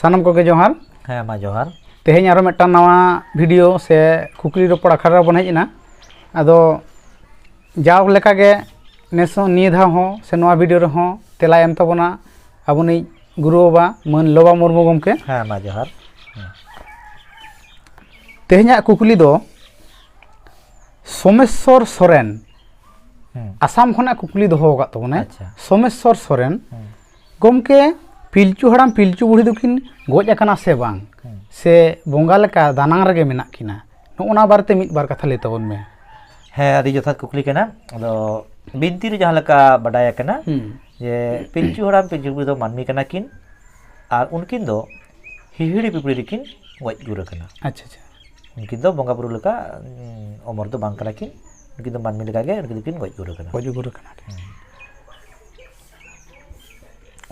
सानम को के जोहार हाँ मा जोहार तेहें आरो मिट्टान नवा वीडियो से कुकली रोपड़ आखड़ा बन हेजना आदो जाव लेका गे नेस निये धाव हो से नवा वीडियो रहो तेला एम तबना आबुनी गुरु बाबा मन लोबा मुर्मू गमके हाँ मा जोहार तेहें कुकली दो सोमेश्वर सोरेन आसाम खना कुकली दोहो का तबना सोमेश्वर सोरेन गमके पिलचू हड़ाम पिलचू बुढ़ी दकिन गोज अकना से बांग से बोंगा लेका दानांग रगे मेना किना नोना बारते मिट बार कथा ले तबन में है आदि जथा कुकली केना अदो बिनती रे जहां लका बडाय केना जे पिलचू हड़ाम पिलचू बुढ़ी दो मानमी केना किन आर उनकिन दो हिहिड़ी पिपड़ी रिकिन गोज गुर केना अच्छा अच्छा उनकिन दो बोंगा बुरु लका अमर दो बांग केना किन उनकिन दो मानमी लका गे उनकिन किन गोज गुर केना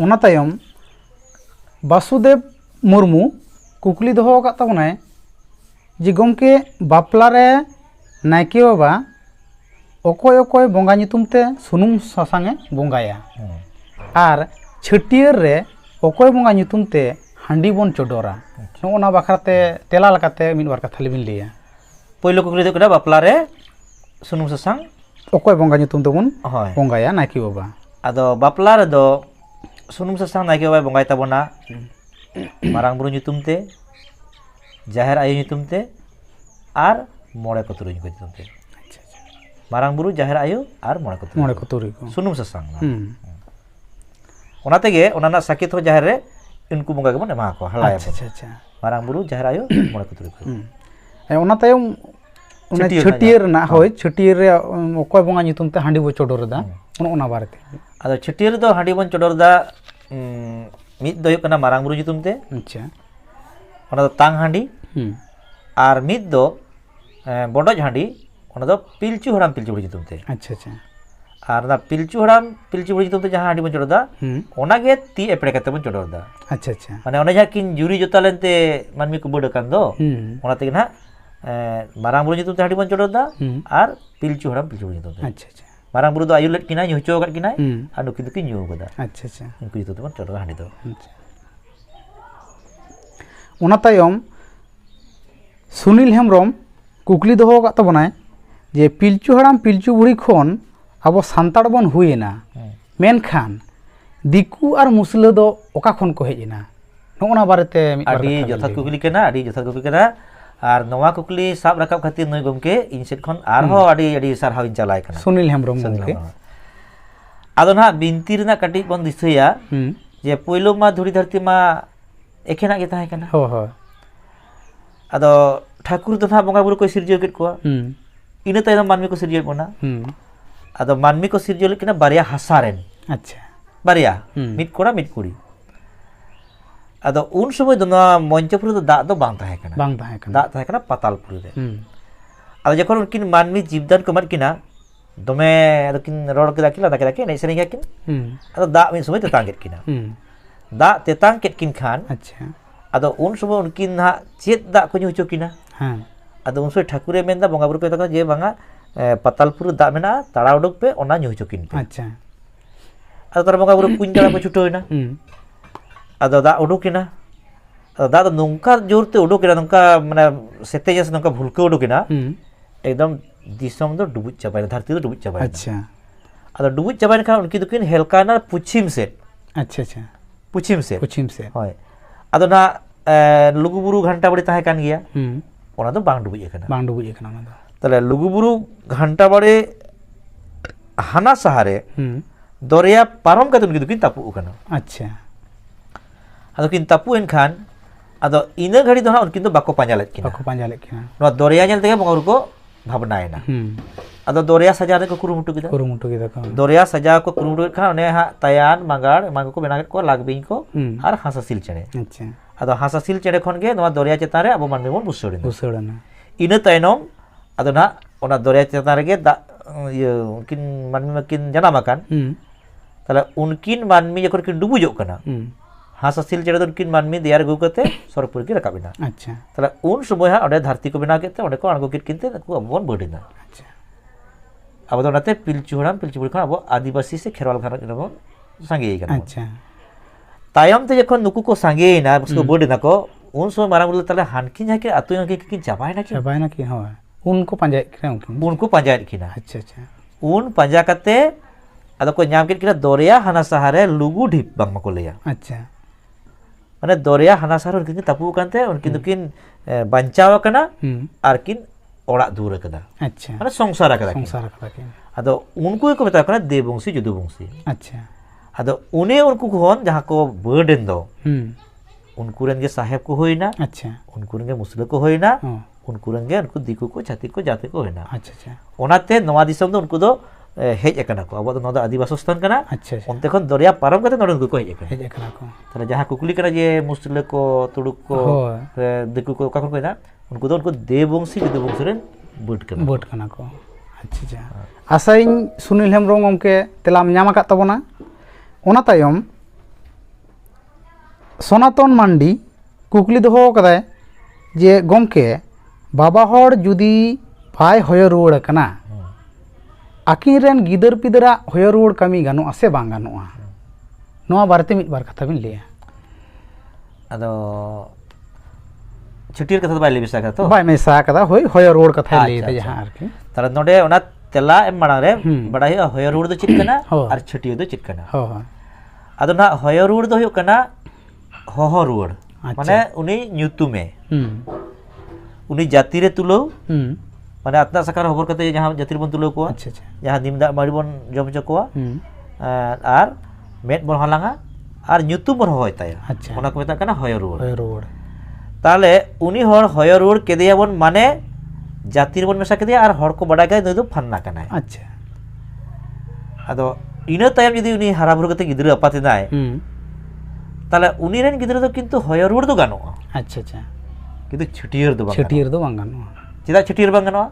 ओना तायम वासुदेव मुर्मू कुकली दोहो का तबनाय जे गमके बापला रे नायके बाबा अकोय अकोय बोंगा नितुमते सुनुम सासांगे बोंगाया आर छटियर रे अकोय बोंगा नितुमते हांडी बन चोडोरा नोना बाखराते तेला लकाते मिद बार कथा लेबिन लिया पहिलो कुकली दो केना बापला रे सुनुम सासांग अकोय बोंगा नितुम तबन बोंगाया नायके बाबा आदो बापला रे दो सुनुम सासांग नायके बाबा बोंगाय ताबोना मारांग बुरु नितुमते जाहेर आयु नितुमते आर मोड़े को तुरुई को नितुमते मारांग बुरु जाहेर आयु आर मोड़े को तुरुई को सुनुम सासांग ओना तेगे ओना ना साकित हो जाहेर रे इनको बोंगा गेबन एमा को हलाया अच्छा मारांग बुरु जाहेर आयु मोड़े को तुरुई को ओना तायम ओना छटियर ना होय छटियर रे ओकोय बोंगा नितुमते हांडी बो चोडोरदा ओना बारते आदो छटियर दो हांडी बन चोडोरदा मिद दो हुयुग कना मारांग बुरु नितुमते अच्छा ओना दो तांग हांडी आर मिद दो बडोज हांडी ओना दो पिलचू हड़ाम पिलचू बुढ़ी नितुमते अच्छा अच्छा आर ना पिलचू हड़ाम पिलचू बुढ़ी नितुमते जहां हांडी बन चोडोरदा ओना गे ती एपड़े कते बन चोडोरदा अच्छा अच्छा माने ओने जहां किन जुरी जोता लेनते मानमी को बड कान दो ओना तेगे ना मारांग बुरु नितुमते हांडी बन चोडोरदा आर पिलचू हड़ाम पिलचू बुढ़ी नितुमते अच्छा अच्छा मारांग बुरु दो आयु लेट किना ᱧᱩ ᱦᱚᱪᱚ ᱠᱟᱫ ᱠᱤᱱᱟᱭ ᱟᱨ ᱱᱩᱠᱤᱱ ᱫᱚᱠᱤᱱ ᱧᱩ ᱠᱟᱫᱟ अच्छा अच्छा ᱩᱱᱠᱩ ᱡᱚᱛᱚ ᱛᱮᱵᱚᱱ ᱪᱚᱰᱚᱨᱟ ᱦᱟᱺᱰᱤ ᱫᱚ ओना तायम सुनील हेम्ब्रम कुकली दोहो का तबनाय जे पिलचू हड़ाम पिलचू बुढ़ी खन आबो सांताड़ बन हुयेना मेनखान दिकू आर मुसला दो ओका खन को हेजना नोना बारेते आडी जथा कुकली केना आडी जथा कुकली केना आर नवा कुकली साब राकाब खातिर नय गमके इन सेट खन आर हो आडी आडी सारहाव इन चलाय कना सुनील हेम्ब्रम गमके आदो ना बिनती रेना काटी बन दिसया जे पहिलो मा धुड़ी धरती मा एखेना गे ताहे कना हो हो आदो ठाकुर दो ना बोंगा बुरु को सिरजियो केट को इने तायम मानमी को सिरजियो कोना आदो मानमी को सिरजियो केना बारिया हासारेन अच्छा बारिया मिट कोड़ा मिट कुड़ी आदो उन समय दो ना मंचपुर दो दा दो बांग ताहे कना दा ताहे कना पातालपुर रे आदो जखन उनकिन मानमी जीवदान को मत किना दमे आदो किन रोड के दाकिला दाकिला के नै सेरिंगा किन आदो दा मिन समय तेतांग केट किना दा तेतांग केट किन खान अच्छा आदो उन समय उनकिन ना चेत दा को ᱧᱩ ᱪᱚ ᱠᱤᱱᱟ हां आदो उन समय ठाकुरे मेनदा बोंगा बुरु को तका जे बांगा पातालपुर दा मेना ताड़ा उडुक पे ओना ᱧᱩ ᱪᱚ ᱠᱤᱱ अच्छा आदो तार बोंगा बुरु कुñ ताड़ा को छुटोइना आदो दा उडुकिना दा दो नोंका जोरते उडुकिना नोंका माने सेते जस नोंका भुलके उडुकिना एकदम दिसम दो डुबुच चाबाय धरती दो डुबुच चाबाय अच्छा आदो डुबुच चाबाय खान उनकी दुकिन हेलकाना पुछिम से अच्छा अच्छा पुछिम से होय आदो ना लुगुबुरु घंटा बड़ी ताहे कान गिया ओना दो बांग डुबुच एखना ओना दो तले लुगुबुरु घंटा बड़े हाना सहारे दरिया पारम का उनकी दुकिन तापु उकना अच्छा आदो किन तापु एन खान आदो इना घड़ी दो ना उनकिन दो बाको पांजा लेत किना नो दरिया नेल तेगे बोंगा को भावनायना आदो दरिया सजा रे को कुरुमुटु किदा दरिया सजा को कुरुमुटु खान ने हा तयान मांगाड़ मांगो को बेनागेट को लागबिन को आर हासासिल चेड़े अच्छा आदो हासासिल चेड़े खन गे नवा दरिया चेतान रे आबो मानमी बन बुसोड़ना इना तायनम आदो ना ओना दरिया चेतान रे गे दा उनकिन मानमी मकिन जनामाकान ताले उनकिन मानमी जखन किन डुबुजो कना हासासिल चेड़े उनकिन मानमी दियार गु कते सरपुर की रकाबिना अच्छा ताले उन समय हा ओडे धरती को बेना केते ओडे को अणगो किट किनते को अबन बडिना अच्छा अब तो नाते पिलचू हड़ाम पिलचू बुढ़ी खन अब आदिवासी से खेरवाल खाना जब संगे कना अच्छा तायम ते जखन नुकु को सांगे ना उसको बोर्ड ना को उन समय मारा बोले ताले हानकी जाके आतु यहाँ की चाबाई ना कि हाँ उनको पंजाय उनको पंजायत किना अच्छा अच्छा उन पंजा कते अदो को नाम किना दरिया हाना सहारे लुगु ढिप बांग मको लिया अच्छा माने दरिया हाना सहारे उनकिन तपु कांते उनकिन दुकिन बंचाव कना आरकिन ओड़ा दूर कदा अच्छा माने संसार कदा अदो उनको को बता कना देववंशी जुदुवंशी अच्छा अदो उन्हें उनको खोन जहाँ को बर्डन दो उनको रंगे साहेब को होइना अच्छा उनको रंगे मुस्लिम को होइना उनको रंगे उनको दिकु को छाती को जाते को होइना अच्छा अच्छा ओनाते नवा दिसम दो उनको दो हेज एकना को अब नोदा आदिवासी स्थान कना अच्छा उनते खन दरिया पारम कते नोडन को हेज एकना को तले जहाँ कुकुली कना जे मुस्लिम को तुडुक को दिकु को का कोइना उनको दो उनको देववंशी जुदुवंशी रेन बट कना को अच्छा अच्छा आसाइन सुनील हेम्ब्रम गमके तेलाम ᱧᱟᱢ आकात तबना ओना तायम सनातन मांडी कुकली दोहो कदाय जे गमके बाबा हर जुदी बाय होय रुवाड़ कना आकिन रेन गिदर पिदरा होय रुवाड़ कमी गानोआ से बांग गानोआ नोआ बारते मिद बार कथा बिन लेया अदो छुटियर कथा बाय लेबिसा का तो बाय मेसा कदा होय रुवाड़ कथा ले दे जहां आरकी तारा नोडे ओना तेला एम माड़ा रे बडाई होय रुवाड़ दो चित कना और छुटियर दो चित कना हो अदो ना होय रुवाड़ दो हुयो कना होहो रुवाड़ माने उनी ᱧᱩᱛᱩᱢে उनी जाति रे तुलो माने आत्मा सकार खबर कते जहां जाति बन तुलो को अच्छा अच्छा जहां निमदा मारी बन जम च को आर मेट बन हलांगा आर ᱧᱩᱛᱩᱢ बन होय ताया अच्छा ओना को मेता कना होय रुवाड़ ताले उनी हर होय रुवाड़ केदिया बन माने जाति बन मेसा केदिया आर हर को बडा गय नय दो फन्ना कना अच्छा अदो इना तायम जदी उनी हारा बुरु कते गिदरा अपाते नाय ताले उनी रेन गिदरा दो किंतु होय रुवाड़ दो गानोआ अच्छा अच्छा किंतु छुटियर दो बांग गानोआ चेदा छुटियर बांग गानोआ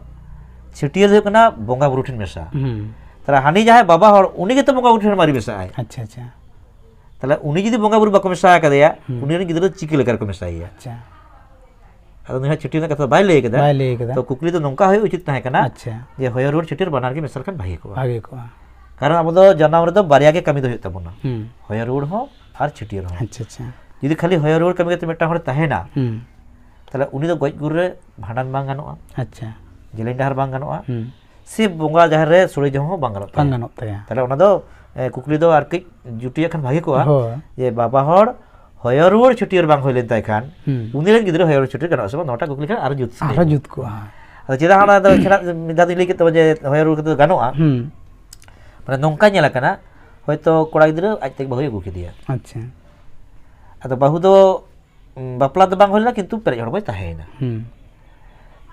छुटियर दो कना बोंगा बुरु ठिन मेसा ताले हानि जाय बाबा हर उनी के तो बोंगा बुरु ठिन मारी मेसा आय अच्छा अच्छा ताले उनी जदी बोंगा बुरु बाको मेसा कदेया उनी रेन गिदरा चिकी लेकर को मेसाइया अच्छा अदो नहा छुटियर कथा बाय ले केदा तो कुकली तो नोंका होय उचित ताहे कना अच्छा जे होय रुवाड़ छुटियर बनार के मेसल कन भागे को कारण अब दो जनावर दो बारिया के कमी दो होय तबना होय रुवाड़ हो आर छुटियर हो अच्छा अच्छा जदी खाली होय रुवाड़ कमी कते मेटा हर ताहेना ताले उनी दो गज गुर रे भांडन बांग गानोआ अच्छा जेलें डहर बांग गानोआ से बोंगा जहर रे सुरे जहो बांग गानोआ ताया ताले ओना दो कुकली दो आर कई जुटिया खान भागे कोआ जे बाबा हर होय रुवाड़ छुटियर बांग होइलेन ताय खान उनी रेन गिदरा होय रुवाड़ छुटियर गानोआ सब नोटा कुकली खान आर जुत कोआ अ जेदा हाना दो छरा मिदा दिन लेके तो जे होय रुवाड़ कते गानोआ माने नोंका नेला कना होयतो कोड़ा गिदरा आजते बहु अगु केदिया अच्छा अदो बाहु दो बापला दो बांग होइना किंतु पेरे हड़ बय ताहेना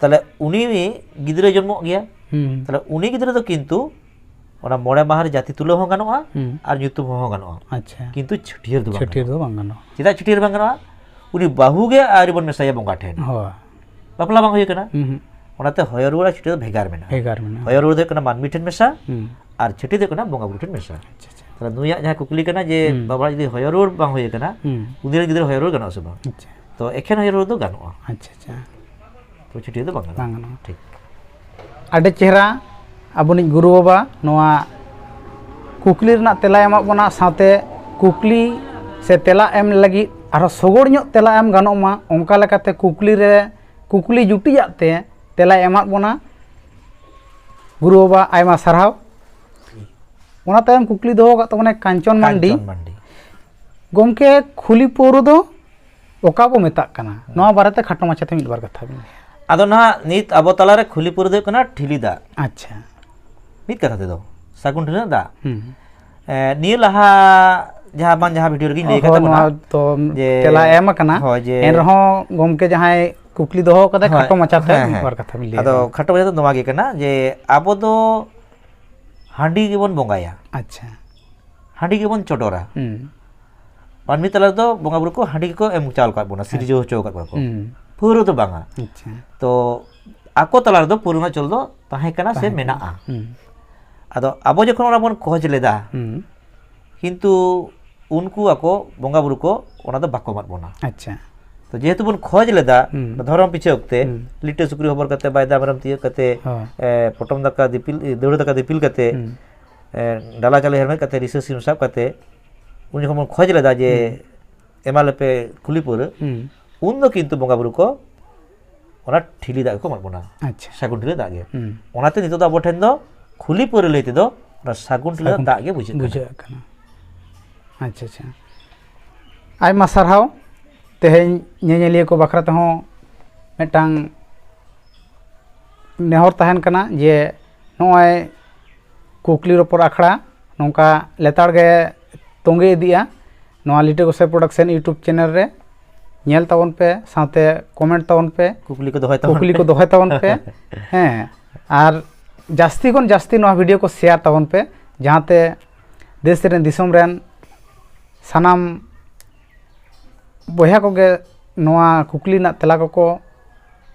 ताले उनी गिदरा जन्म गया ताले उनी गिदरा दो किंतु ओना मोड़े माहर जाति तुलो हो गानोआ आर ᱧᱩᱛᱩᱢ हो गानोआ अच्छा किंतु छुटियर दो बांग गानोआ चेदा छुटियर बांग गानोआ उनी बाहु गे आरि बन मेसाया बोंगा ठेन हो बापला बांग होय कना ओनाते होय रुवाड़ छुटियर भेगार मेना होय रुवाड़ दो कना मानमी ठेन मेसा आर छुटियर दो कना बोंगा बुरु ठेन मेसा अच्छा अच्छा ताले नुया जहां कुकली कना जे बाबा जदी होय रुवाड़ बांग होय कना उनी रे गिदरा होय रुवाड़ गानोआ से बांग अच्छा तो एखेन होय रुवाड़ दो गानोआ अच्छा अच्छा तो छुटियर दो बांग गानोआ ठीक आडे चेहरा आबोनि गुरु बाबा नोआ कुकली रना तेला एमा बोना साथे कुकली से तेला एम लगी आरो सगोड़ ᱧᱚᱜ तेला एम गानों मा ओंका लेकाते कुकली जुटी जाते तेला एमा बोना गुरु बाबा आयमा सारहाव ओना तायम कुकली दोहो का तबने कांचन मांडी गमके खुली पौरु दो ओका बो मेता कना नोआ बारेते खाटो माछाते मिद बार कथा बिन आदो ना नित अबो तलारे खुली पौरु दो कना ठिली दा अच्छा मिद कथा दे दो सागुन ठिली दा निय लहा जहां बान जहां वीडियो रे ले कता बना तो तेला एम कना एन रहो गमके जहां कुकली दोहो कदा खाटो माछाते मिद बार कथा बिन ले आदो खाटो माछाते नोआ गे कना जे आबो दो हांडी के बन बोंगाया अच्छा हांडी के बन चोडोरा मानमी तला दो बोंगा बुरु को हांडी को एम चाल का बोना सिरिजो होचो का को पुरो तो बांगा अच्छा तो आको तला दो पुरुना चल दो ताहे कना से मेना आ आदो आबो जखन ओना बन खोज लेदा किंतु उनको आको बोंगा बुरु को ओना दो बाको मत बोना अच्छा तो जेहेतु बन खोज लेदा धरम पीछे ओक्ते लिटे सुक्री खबर कते बायदा मरम तिय कते पटम दका दिपिल देउड़ दका दिपिल कते डाला चले हेरमे कते रिसर्च सिम सब कते उन जखन खोज लेदा जे ᱮᱢᱟᱞᱮᱯᱮ ᱠᱩᱞᱤ ᱯᱟᱹᱣᱨᱟᱹ ᱩᱱ ᱫᱚ ᱠᱤᱱᱛᱩ ᱵᱚᱸᱜᱟ ᱵᱩᱨᱩ ᱠᱚ ᱚᱱᱟ ᱴᱷᱤᱞᱤ ᱫᱟᱜ ᱠᱚ ᱮᱢᱟ ᱵᱚᱱᱟ ᱟᱪᱪᱷᱟ ᱥᱟᱹᱜᱩᱱ ᱴᱷᱤᱞᱤ ᱫᱟᱜ ᱜᱮ ᱚᱱᱟᱛᱮ ᱱᱤᱛᱚᱜ ᱫᱚ ᱟᱵᱚ ᱴᱷᱮᱱ ᱫᱚ ᱠᱷᱩᱞᱤ ᱯᱟᱹᱣᱨᱟᱹ ᱞᱟᱹᱭ ᱛᱮᱫᱚ ᱚᱱᱟ ᱥᱟᱹᱜᱩᱱ ᱴᱷᱤᱞᱤ ᱫᱟᱜ ᱜᱮ ᱵᱩᱡᱷᱟᱹᱜ ᱠᱟᱱᱟ ᱟᱪᱪᱷᱟ ᱟᱪᱪᱷᱟ ᱟᱭᱢᱟ ᱥᱟᱨᱦᱟᱣ ᱛᱮᱦᱮᱧ ᱧᱮᱧᱮᱞᱤᱭᱟᱹ ᱠᱚ ᱵᱟᱠᱷᱨᱟ ᱛᱮᱦᱚᱸ ᱢᱤᱫᱴᱟᱝ ᱱᱮᱦᱚᱨ ᱛᱟᱦᱮᱱ ᱠᱟᱱᱟ ᱡᱮ ᱱᱚᱜᱼᱚᱭ ᱠᱩᱠᱞᱤ ᱨᱚᱯᱚᱲ ᱟᱠᱷᱲᱟ ᱱᱚᱝᱠᱟ ᱞᱮᱛᱟᱲ ᱜᱮ ᱛᱚᱸᱜᱮ ᱤᱫᱤᱜᱼᱟ ᱱᱚᱣᱟ ᱞᱤᱴᱟᱹ ᱜᱚᱸᱥᱟᱭ ᱯᱨᱚᱰᱟᱠᱥᱚᱱ ᱤᱭᱩᱴᱩᱵ ᱪᱮᱱᱮᱞ ᱨᱮ ᱧᱮᱞ ᱛᱟᱵᱚᱱ ᱯᱮ ᱥᱟᱶᱛᱮ ᱠᱚᱢᱮᱱᱴ ᱛᱟᱵᱚᱱ ᱯᱮ ᱠᱩᱠᱞᱤ ᱠᱚ ᱫᱚᱦᱚᱭ ᱛᱟᱵᱚᱱ ᱯᱮ ᱦᱮᱸ ᱟᱨ ᱡᱟᱹᱥᱛᱤ ᱠᱷᱚᱱ ᱡᱟᱹᱥᱛᱤ ᱱᱚᱣᱟ ᱵᱷᱤᱰᱤᱭᱳ ᱠᱚ ᱥᱮᱭᱟᱨ ᱛᱟᱵᱚᱱ ᱯᱮ ᱡᱟᱦᱟᱸᱛᱮ ᱫᱮᱥ ᱨᱮᱱ ᱫᱤᱥᱚᱢ ᱨᱮᱱ ᱥᱟᱱᱟᱢ ᱵᱚᱭᱦᱟ ᱠᱚᱜᱮ ᱱᱚᱣᱟ ᱠᱩᱠᱞᱤ ᱨᱮᱱᱟᱜ ᱛᱮᱞᱟ ᱠᱚᱠᱚ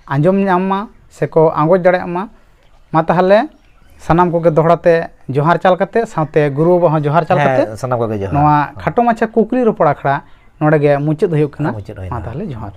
ᱟᱸᱡᱚᱢ ᱧᱟᱢ ᱢᱟ ᱥᱮᱠᱚ ᱟᱸᱜᱚᱪ ᱫᱟᱲᱮᱭᱟᱜ ᱢᱟ ᱛᱟᱦᱚᱞᱮ ᱥᱟᱱᱟᱢ ᱠᱚᱜᱮ ᱫᱚᱦᱲᱟ ᱛᱮ ᱡᱚᱦᱟᱨ ᱪᱟᱞ ᱠᱟᱛᱮ ᱥᱟᱶᱛᱮ ᱜᱩᱨᱩ ᱵᱟᱵᱟ ᱦᱚᱸ ᱡᱚᱦᱟᱨ ᱪᱟᱞ ᱠᱟᱛᱮ ᱥᱟᱱᱟᱢ ᱠᱚᱜᱮ ᱡᱚᱦᱟᱨ ᱱᱚᱣᱟ ᱠᱷᱟᱴᱚ ᱢᱟᱪᱷᱟ ᱠᱩᱠᱞᱤ ᱨᱚᱯᱚᱲ ᱟᱠᱷᱲᱟ ᱱᱚᱰᱮ ᱜᱮ ᱢᱩᱪᱟᱹᱫ ᱦᱩᱭᱩᱜ ᱠᱟᱱᱟ ᱢᱟ ᱛᱟᱦᱚᱞᱮ ᱡᱚᱦᱟᱨ